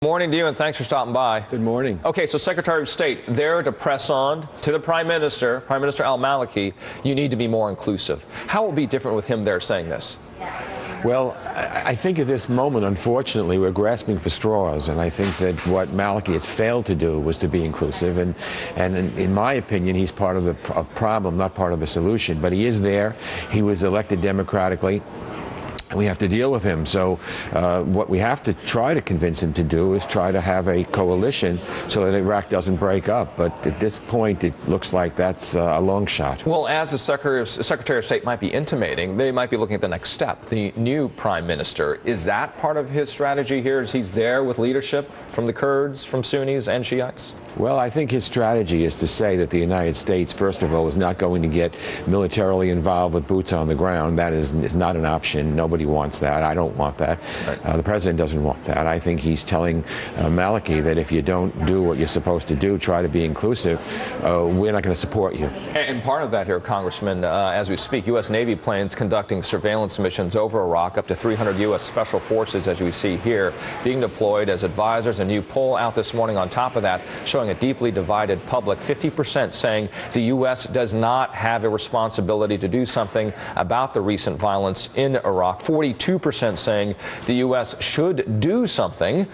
Morning to you, and thanks for stopping by. Good morning. Okay, so Secretary of State there to press on to the Prime Minister al-Maliki, you need to be more inclusive. How will it be different with him there saying this? Well, I think at this moment, unfortunately, we're grasping for straws, and I think that what Maliki has failed to do was to be inclusive, and in my opinion, he's part of the problem, not part of the solution. But he is there. He was elected democratically. And we have to deal with him. So what we have to try to convince him to do is try to have a coalition so that Iraq doesn't break up. But at this point, it looks like that's a long shot. Well, as the Secretary of State might be intimating, they might be looking at the next step, the new Prime Minister. Is that part of his strategy here? Is he's there with leadership from the Kurds, from Sunnis and Shiites? Well, I think his strategy is to say that the United States, first of all, is not going to get militarily involved with boots on the ground. That is not an option. Nobody wants that. I don't want that. Right. The president doesn't want that. I think he's telling Maliki that if you don't do what you're supposed to do, try to be inclusive, we're not going to support you. And part of that here, Congressman, as we speak, U.S. Navy planes conducting surveillance missions over Iraq, up to 300 U.S. Special Forces, as we see here, being deployed as advisors. A new poll out this morning on top of that showing a deeply divided public, 50% saying the U.S. does not have a responsibility to do something about the recent violence in Iraq, 42% saying the U.S. should do something.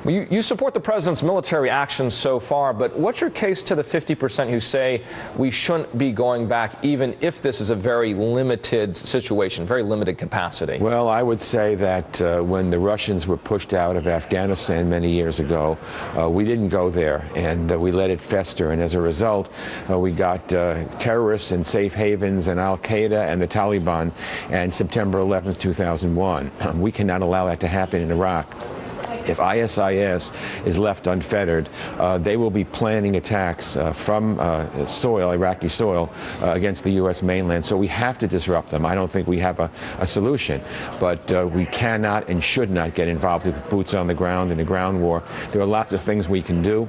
You support the president's military actions so far, but what's your case to the 50% who say we shouldn't be going back even if this is a very limited situation, very limited capacity? Well, I would say that when the Russians were pushed out of Afghanistan many years ago, we didn't go there, and we let it fester. And as a result, we got terrorists and safe havens and al-Qaeda and the Taliban and September 11th, 2001. We cannot allow that to happen in Iraq. If ISIS is left unfettered, they will be planning attacks from Iraqi soil, against the U.S. mainland. So we have to disrupt them. I don't think we have a solution. But we cannot and should not get involved with boots on the ground in a ground war. There are lots of things we can do.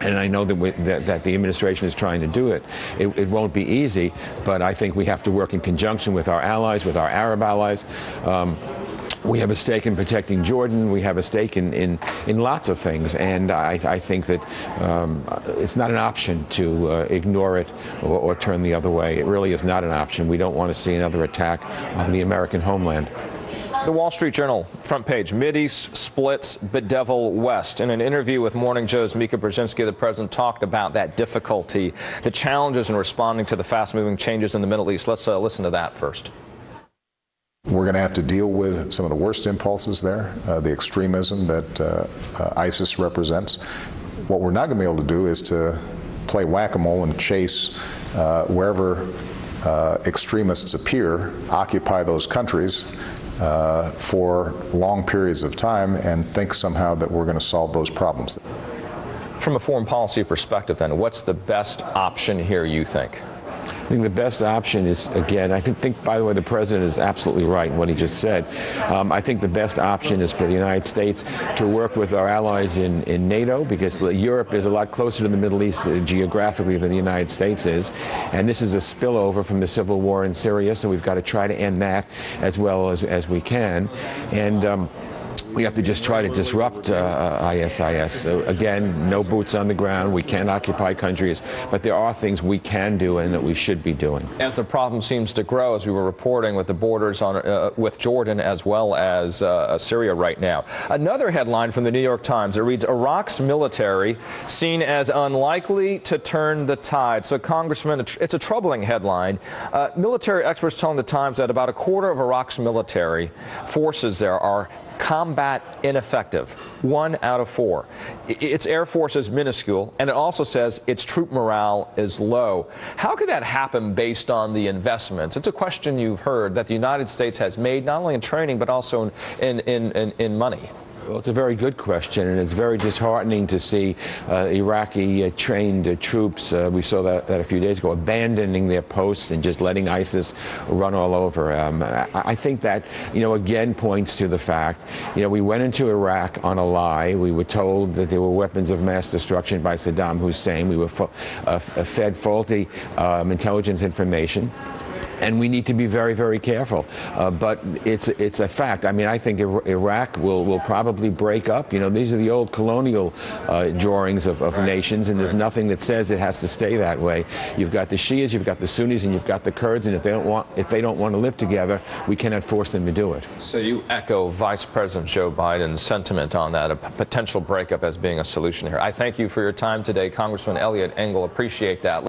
And I know that the administration is trying to do it. It won't be easy, but I think we have to work in conjunction with our allies, with our Arab allies. We have a stake in protecting Jordan. We have a stake in lots of things, and I think that it's not an option to ignore it or turn the other way. It really is not an option. We don't want to see another attack on the American homeland. The Wall Street Journal front page, Mideast splits bedevil West. In an interview with Morning Joe's Mika Brzezinski, the president talked about that difficulty, the challenges in responding to the fast-moving changes in the Middle East. Let's listen to that first. We're going to have to deal with some of the worst impulses there, the extremism that ISIS represents. What we're not going to be able to do is to play whack-a-mole and chase wherever extremists appear, occupy those countries for long periods of time and think somehow that we're going to solve those problems. From a foreign policy perspective, then, what's the best option here, you think? I think the best option is, again, I think, by the way, the president is absolutely right in what he just said. I think the best option is for the United States to work with our allies in NATO, because Europe is a lot closer to the Middle East geographically than the United States is. And this is a spillover from the civil war in Syria, so we've got to try to end that as well as we can. And we have to just try to disrupt ISIS. So again, no boots on the ground. We can't occupy countries, but there are things we can do and that we should be doing. As the problem seems to grow, as we were reporting with the borders on with Jordan as well as Syria right now. Another headline from the New York Times, it reads, Iraq's military seen as unlikely to turn the tide. So, Congressman, it's a troubling headline. Military experts telling the Times that about a quarter of Iraq's military forces there are combat ineffective, 1 out of 4. Its air force is minuscule, and it also says its troop morale is low. How could that happen based on the investments? It's a question you've heard that the United States has made, not only in training, but also in money. Well, it's a very good question, and it's very disheartening to see Iraqi trained troops, we saw that a few days ago, abandoning their posts and just letting ISIS run all over. I think that, again points to the fact, we went into Iraq on a lie. We were told that there were weapons of mass destruction by Saddam Hussein. We were fed faulty intelligence information. and we need to be very, very careful. But it's a fact. I mean, I think Iraq will probably break up. You know, these are the old colonial drawings of nations, and there's nothing that says it has to stay that way. You've got the Shias, you've got the Sunnis, and you've got the Kurds, and if they don't want to live together, we cannot force them to do it. So you echo Vice President Joe Biden's sentiment on that, a potential breakup as being a solution here. I thank you for your time today, Congressman Eliot Engel. Appreciate that.